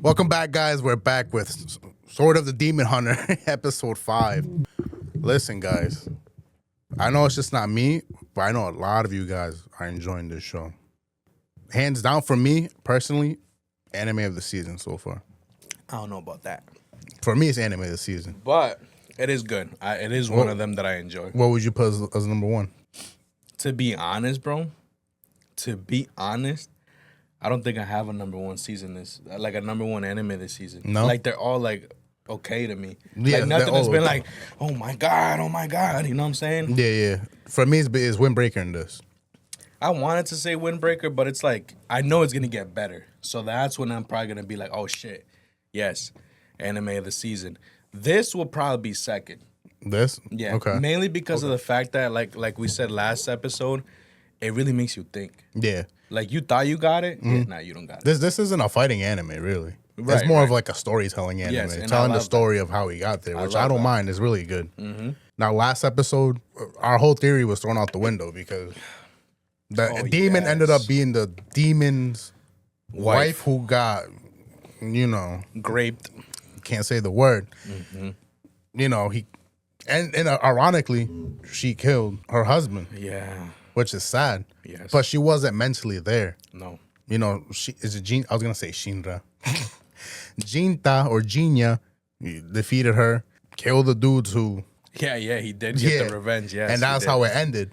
Welcome back, guys. We're back with Sword of the Demon Hunter, episode 5. Listen, guys, I know it's just not me, but I know a lot of you guys are enjoying this show. Hands down for me, personally, anime of the season so far. I don't know about that. For me, it's anime of the season. But it is good. It is one of them that I enjoy. What would you put as number one? To be honest, bro, I don't think I have a number one season like a number one anime this season. No? Like they're all like okay to me. Yeah, like nothing they're has all been okay. like, oh my god, you know what I'm saying? Yeah. For me, it's Windbreaker in this. I wanted to say Windbreaker, but it's like I know it's gonna get better. So that's when I'm probably gonna be like, oh shit, yes, anime of the season. This will probably be second. This? Yeah. Okay. Mainly because of the fact that like we said last episode, it really makes you think. Yeah. Like you thought you got it, yeah, nah, you don't got it. This isn't a fighting anime, really. It's Right, more of right. like a storytelling anime, Yes, and I telling the love story of how he got there, which I love don't that. mind. It's really good. Now, last episode, our whole theory was thrown out the window because the Oh, demon ended up yes. being the demon's wife who got, Graped. can't say the word. He, and ironically, she killed her husband, Yeah. which is sad. Yes. But she wasn't mentally there. No. I was gonna say Shinra. Jinta or Jinya defeated her, killed the dudes who, Yeah, he did get the revenge, yes. and that's how it ended.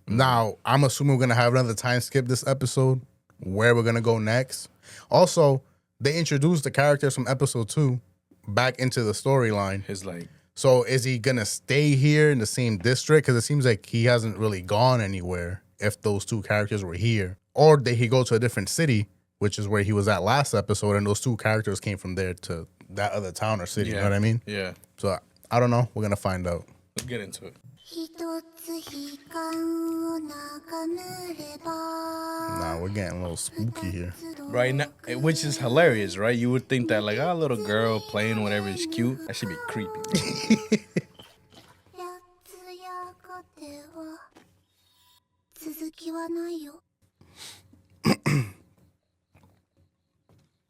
Now I'm assuming we're gonna have another time skip this episode, where we're gonna go next. Also, they introduced the characters from episode 2 back into the storyline. His like So is he gonna stay here in the same district? Because it seems like he hasn't really gone anywhere if those two characters were here. Or did he go to a different city, which is where he was at last episode, and those two characters came from there to that other town or city, you know what I mean? Yeah. So I don't know. We're gonna find out. Let's get into it. Nah, we're getting a little spooky here. Right now, which is hilarious, right? You would think that like a little girl playing whatever is cute. That should be creepy.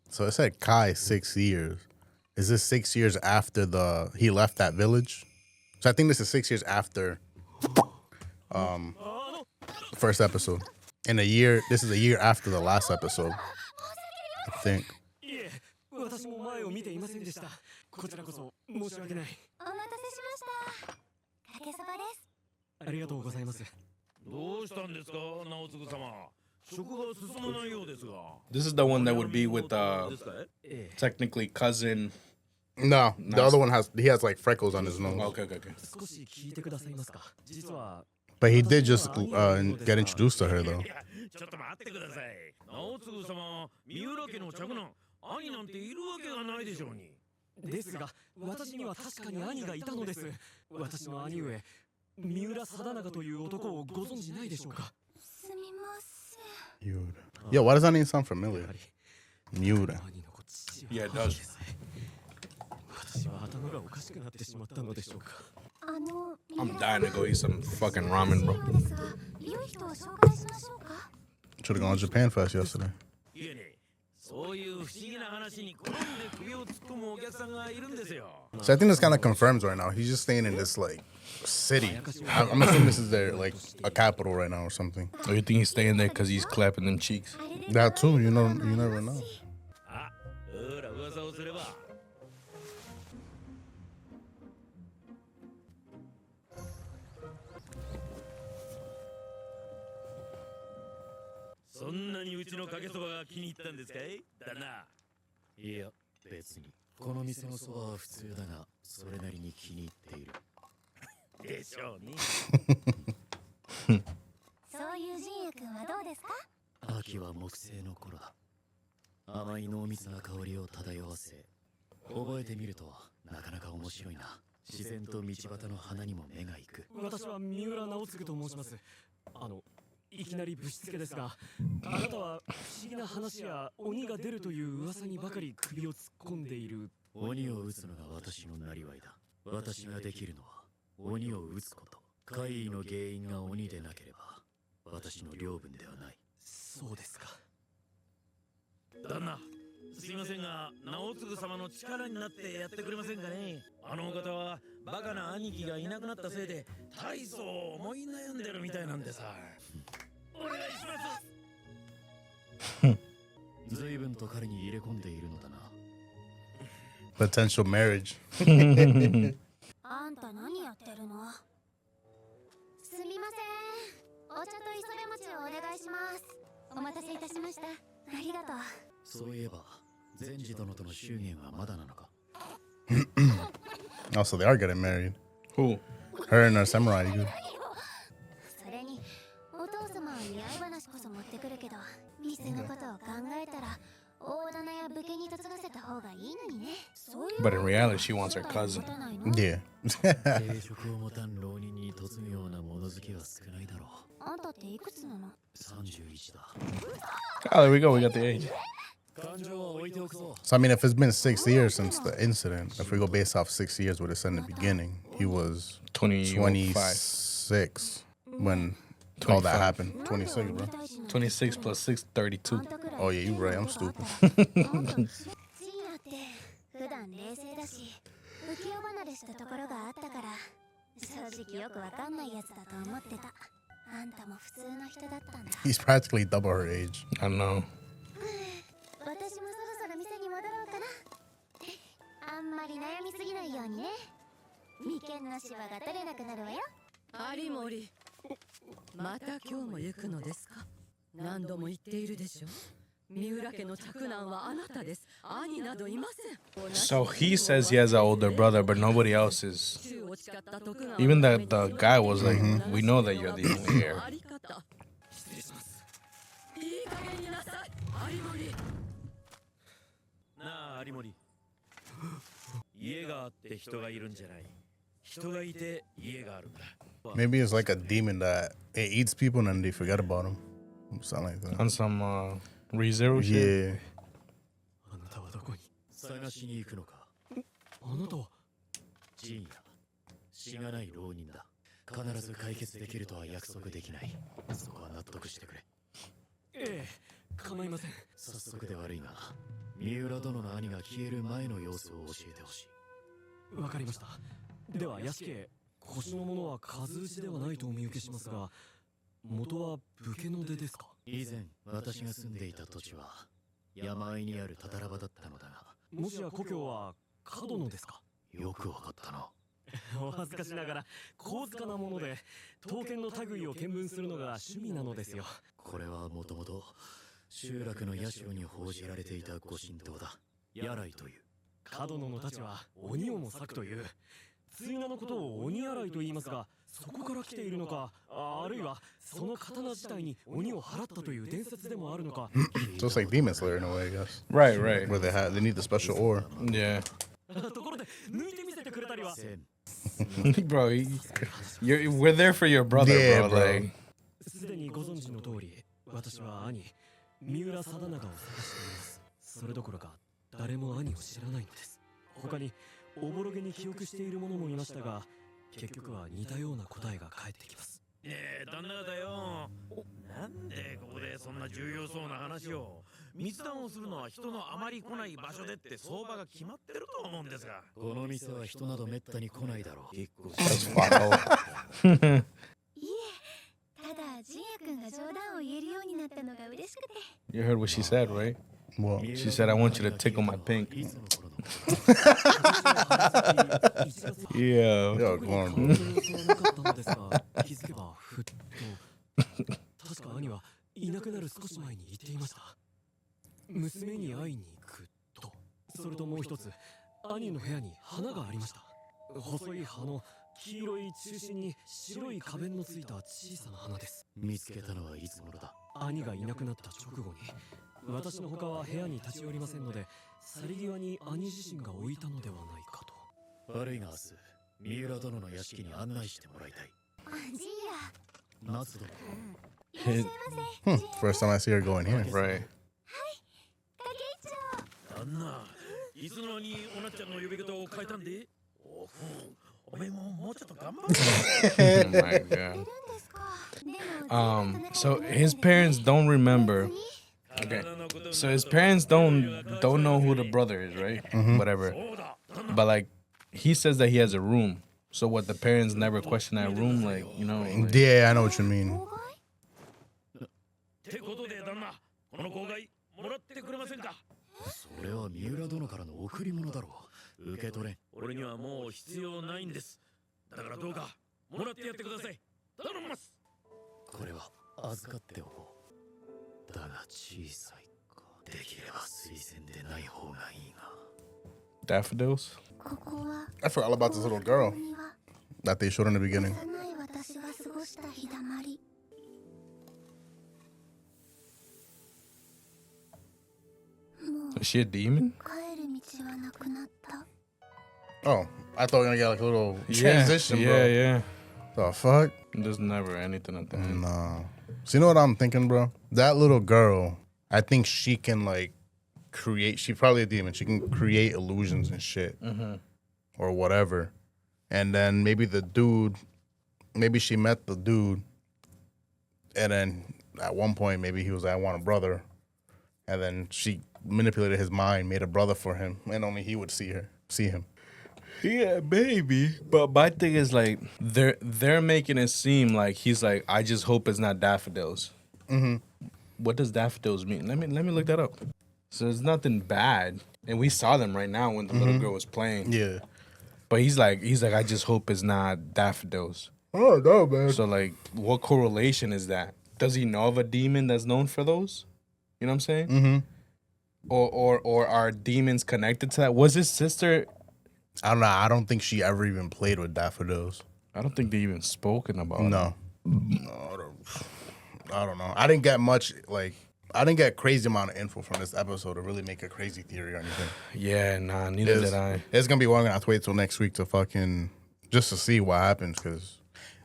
So it said Kai 6 years. Is this 6 years after he left that village? So I think this is 6 years after first episode. In a year, this is a year after the last episode, I think. いえ、私も前を見ていませんでした。こちらこそ申し訳ない。お待たせしました。かけそばです。ありがとうございます。どうしたんですか、直次様。食が進まないようですが。 This is the one that would be with ですかい？ technically cousin. No, the other one he has like freckles on his nose. Okay. 少し聞いてくださいますか。実は But he did just get introduced to her though. いや、ちょっと待ってください。直次様、三浦家の嫡男、兄なんているわけがないでしょうに。ですが、私には確かに兄がいたのです。私の兄上、三浦貞長という男をご存じないでしょうか。すみません。 Miura. Yo, why does that name sound familiar? やはり Miura. 兄の父 Yeah, it は does. 私は頭がおかしくなってしまったのでしょうか。 I'm dying to go eat some fucking ramen, bro. ですが、良い人を紹介しましょうか。 Should have gone to Japan Fest yesterday. いえね、そういう不思議な話に好んで首を突っ込むお客さんがいるんですよ。 So I think this kind of confirms right now. He's just staying in this like city. I'm assuming this is their like a capital right now or something. Oh, you think he's staying there because he's clapping them cheeks? あれで That too, you never know. あ、ほら噂をすれば。そんなにうちのかけそばが気に入ったんですかい、旦那。いや、別に。この店のそばは普通だが、それなりに気に入っている。でしょうね。そういう陣也君はどうですか。秋は木星の頃だ。甘い濃密な香りを漂わせ、覚えてみるとなかなか面白いな。自然と道端の花にも目が行く。私は三浦直次と申します。いきなりぶしつけですが、あなたは不思議な話や鬼が出るという噂にばかり首を突っ込んでいる。鬼を撃つのが私のなりわいだ。私ができるのは鬼を撃つこと。怪異の原因が鬼でなければ私の領分ではない。そうですか。旦那、すいませんが、直次様の力になってやってくれませんかね。あのお方はバカな兄貴がいなくなったせいで大層思い悩んでるみたいなんでさ。お願いします。随分と彼に入れ込んでいるのだな。 Potential marriage. あんた何やってるの？すみません。お茶と磯辺餅をお願いします。お待たせいたしました。ありがとう。そういえば善治殿との祝言はまだなのか。 Oh, so they are getting married. Who? Her and her samurai dude. それにお父様は似合い話こそ持ってくるけど、店のことを考えたら大棚や武家に嫁がせた方がいいのにね。そういう But in reality, she wants her ことは cousin. 持たないの？ Yeah. 定職を持たん浪人に嫁ぐような物好きは少ないだろあんたっていくつなの？う。31だ。 Oh, there we go. We got the age. 感情は置いておくぞ。 So I mean, if it's been 6 years since the incident, if we go based off 6 years, what it said in the beginning, he was 25. 26 when all that 25. happened. 26, bro. 26 plus 6, 32. Oh yeah, you right. I'm stupid. ジーナって普段冷静だし浮世離れしたところがあったから正直よくわかんないやつだと思ってた。あんたも普通の人だったんだ。 He's practically double her age. I know. 私もそろそろ店に戻ろうかな。あんまり悩みすぎないようにね。眉間のシワが取れなくなるわよ。有森、また今日も行くのですか。何度も言っているでしょう。三浦家の嫡男はあなたです。兄などいません。 So he says he has an older brother, but nobody else is. 宙を誓った徳川 Even the guy was like, we know that you're the only heir. あり方。失礼します。いい加減になさい、有森。なあ有森、家があって人がいるんじゃない、人がいて家があるんだ。 Maybe it's like a demon that it eats people and then they forget about him. Something like that. On some ReZero shit. Yeah. あなたはどこに？探しに行くのか。あなたはジーンやしがない浪人だ。必ず解決できるとは約束できない。そこは納得してくれ。ええ、構いません。早速で悪いが三浦殿の兄が消える前の様子を教えてほしい。わかりました。では屋敷へ。腰のものは数打ちではないとお見受けしますが、元は武家の出ですか？以前私が住んでいた土地は山あいにあるたたら場だったのだが、もしや故郷は角野ですか？よくわかったな。お恥ずかしながら高塚なもので刀剣の類を見聞するのが趣味なのですよ。これはもともと集落の社に報じられていたご神道だ。柳来という。角野の太刀は鬼をも裂くという対名のことを鬼洗いと言いますが、そこから来ているのか、あるいはその刀自体に鬼を払ったという伝説でもあるのか。 So it's like Demon Slayer in a way, I guess. Right, right. Where they need the special ore. Yeah. ところで抜いてみせてくれたりは。千 Bro, we're there for your brother, Yeah, bro. bro. Like, すでにご存知の通り、私は兄三浦貞長を探しています。それどころか誰も兄を知らないのです。他におぼろげに記憶している者もいましたが、結局は似たような答えが返ってきます。ねえ旦那だよ、なんでここでそんな重要そうな話を。密談をするのは人のあまり来ない場所でって相場が決まってると思うんですが。この店は人などめったに来ないだろう。結構 that's far いえ、ただジンヤ君が冗談を言えるようになったのが嬉しくて。 You heard what she said, right? Well, She said, I want you to tickle my pink. いつの頃の Yeah. yo, 特に going, 顔 bro. の様子はなかったのですが、気づけばふっと確か兄はいなくなる少し前に言っていました。娘に会いに行くと。それともう一つ、兄の部屋に花がありました。細い葉の黄色い中心に白い花弁のついた小さな花です。見つけたのはいつ頃だ。兄がいなくなった直後に、私の他は部屋に立ち寄りませんので、去り際に兄自身が置いたのではないかと。悪いが明日三浦殿の屋敷に案内してもらいたい。あ、ジー夏殿。ヤ。いらっしゃいませ。 First time I see her go in here. Right. 旦那、いつの間におなっちゃんの呼び方を変えたんで。おふん、おめえももうちょっと頑張れ。 Oh my god. So his parents don't remember Okay. So his parents don't know who the brother is, right? Whatever. But like, he says that he has a room. So what? The parents never question that room, like, you know? Like, Yeah, I know what you mean. 妨害ってことで旦那この号外もらってくれませんか。それは三浦殿からの贈り物だろう。受け取れ。俺にはもう必要ないんです。だからどうかもらってやってください。頼みます。これは預かっておこう。だが小さいか。できれば推薦でない方がいいが。 daffodils? ここは I forgot all about this little girl 庭 that they showed in the beginning. 幼い私が過ごした日だまりもう Is she a demon? 帰る道はなくなった Oh, I thought we were gonna get like a little Yeah, transition, yeah, bro. yeah. The fuck? There's never anything at the end. Nah. So you know what I'm thinking, bro? That little girl, I think she can like create. She's probably a demon. She can create illusions and shit, or whatever. And then maybe the dude, maybe she met the dude, and then at one point maybe he was like, "I want a brother," and then she manipulated his mind, made a brother for him, and only he would see him. Yeah, baby. But my thing is like they're making it seem like he's like, I just hope it's not daffodils. What does daffodils mean? Let me look that up. So it's nothing bad, and we saw them right now when the little girl was playing. Yeah. But he's like, I just hope it's not daffodils. Oh no, man. So like, what correlation is that? Does he know of a demon that's known for those? You know what I'm saying? Mm-hmm. Or are demons connected to that? Was his sister? I don't know. I don't think she ever even played with daffodils. I don't think they even spoken about it. No. I don't know. I didn't get much, like, I didn't get crazy amount of info from this episode to really make a crazy theory or anything. Yeah, nah, neither did I. It's going to be one. I'm going to have to wait till next week to fucking, just to see what happens, because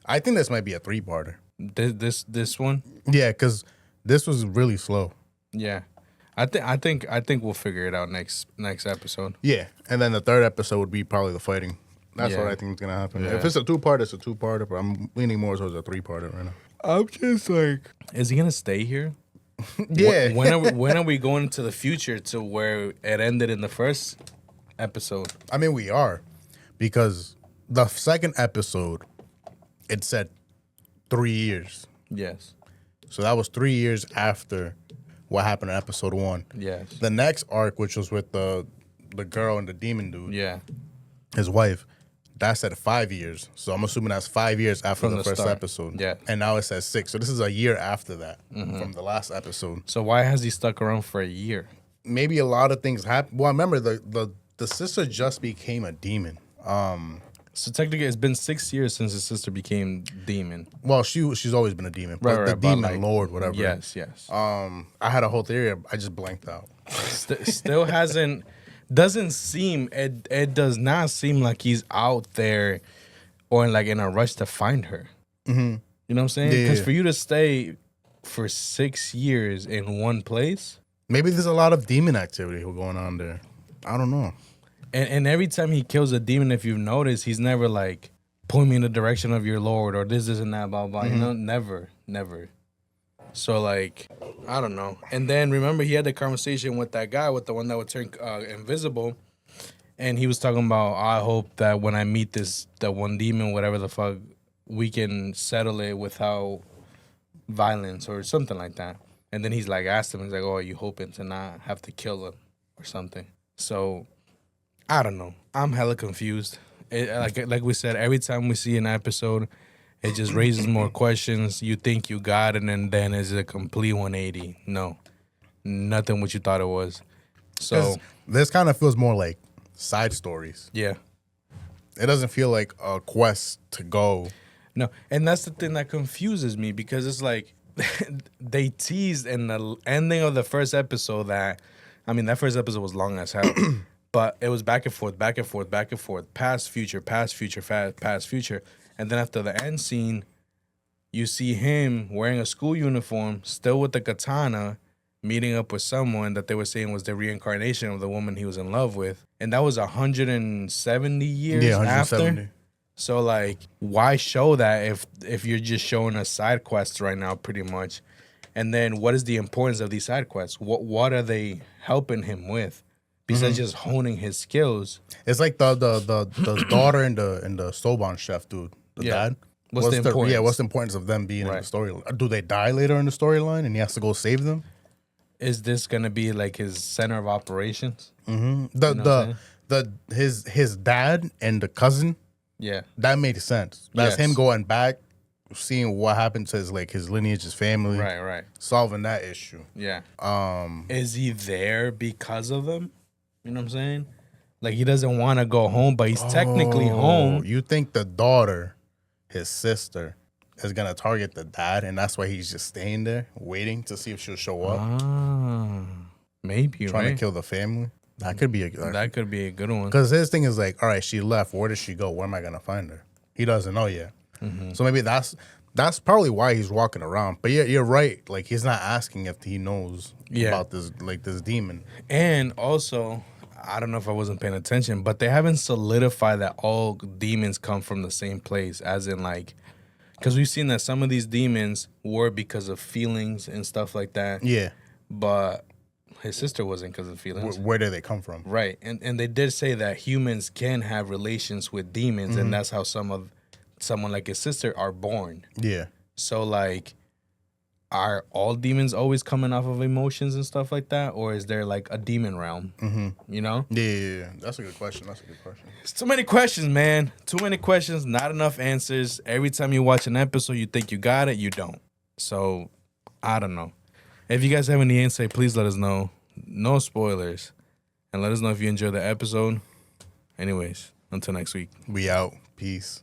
I think this might be a 3-parter. This one? Yeah, because this was really slow. Yeah. I think we'll figure it out next episode. Yeah, and then the 3rd episode would be probably the fighting. That's Yeah. what I think is going to happen. Yeah. If it's a 2-parter, it's a 2-parter, but I'm leaning more towards a 3-parter right now. I'm just like, is he gonna stay here? Yeah. When are we going to the future to where it ended in the first episode? I mean, we are, because the 2nd episode, it said 3 years. Yes. So that was 3 years after what happened in episode 1. Yes. The next arc, which was with the girl and the demon dude, Yeah. his wife, that said 5 years. So I'm assuming that's 5 years after From the the first start. episode. Yeah. And now it says 6. So this is a year after that from the last episode. So why has he stuck around for a year? Maybe a lot of things happen. Well, I remember the sister just became a demon. So technically, it's been 6 years since his sister became demon. Well, she's always been a demon. But Right, the right, but demon like- lord, whatever. Yes. I had a whole theory. I just blanked out. Still hasn't. Doesn't seem. It does not seem like he's out there, or like in a rush to find her. You know what I'm saying? Yeah, Because yeah. for you to stay for 6 years in one place, Maybe there's a lot of demon activity going on there. I don't know. and every time he kills a demon, if you've noticed, he's never like point me in the direction of your lord or this and that, blah blah. You know, never. So like, I don't know. And then remember, he had the conversation with that guy, with the one that would turn invisible, and he was talking about, I hope that when I meet that one demon, whatever the fuck, we can settle it without violence or something like that. And then he's like, asked him, he's like, oh, are you hoping to not have to kill him or something? So I don't know. I'm hella confused. Like we said, every time we see an episode, it just raises more questions. You think you got it, and then it's a complete 180. No, nothing what you thought it was. So 'Cause this kind of feels more like side stories. yeah, It doesn't feel like a quest to go. no, and that's the thing that confuses me, because it's like they teased in the ending of the first episode that, I mean, that first episode was long as hell. But it was back and forth, past, future, past, future. And then after the end scene, you see him wearing a school uniform, still with the katana, meeting up with someone that they were saying was the reincarnation of the woman he was in love with. And that was 170 years Yeah, after. 170. So, like, why show that if you're just showing us side quests right now, pretty much? And then what is the importance of these side quests? What are they helping him with? Besides just honing his skills. It's like the daughter and the Soban chef dude, the Yeah. dad. What's the importance? Yeah, what's the importance of them being in the Right. storyline? Do they die later in the storyline and he has to go save them? Is this gonna be like his center of operations? His dad and the cousin, Yeah. that made sense. That's Yes. him going back, seeing what happened to his lineage, his family, Right. solving that issue. Yeah. Is he there because of them? You know what I'm saying? Like he doesn't want to go home, but he's technically home. You think the daughter, his sister, is gonna target the dad, and that's why he's just staying there, waiting to see if she'll show up, Maybe trying right? to kill the family. That could be That could be a good one. because his thing is like, all right, she left. Where did she go? Where am I gonna find her? He doesn't know yet. So maybe that's probably why he's walking around. But yeah, you're right. Like he's not asking if he knows about this demon. And also, I don't know if I wasn't paying attention, but they haven't solidified that all demons come from the same place, as in like, because we've seen that some of these demons were because of feelings and stuff like that. Yeah. But his sister wasn't because of feelings. Where did they come from? Right. And they did say that humans can have relations with demons, and that's how someone like his sister are born. Yeah. So like, are all demons always coming off of emotions and stuff like that, or is there like a demon realm? You know, Yeah. That's a good question. it's too many questions, man. Too many questions, not enough answers. Every time you watch an episode, you think you got it, you don't. So I don't know. If you guys have any insight, please let us know. No spoilers, and let us know if you enjoyed the episode. Anyways, until next week. We out. Peace.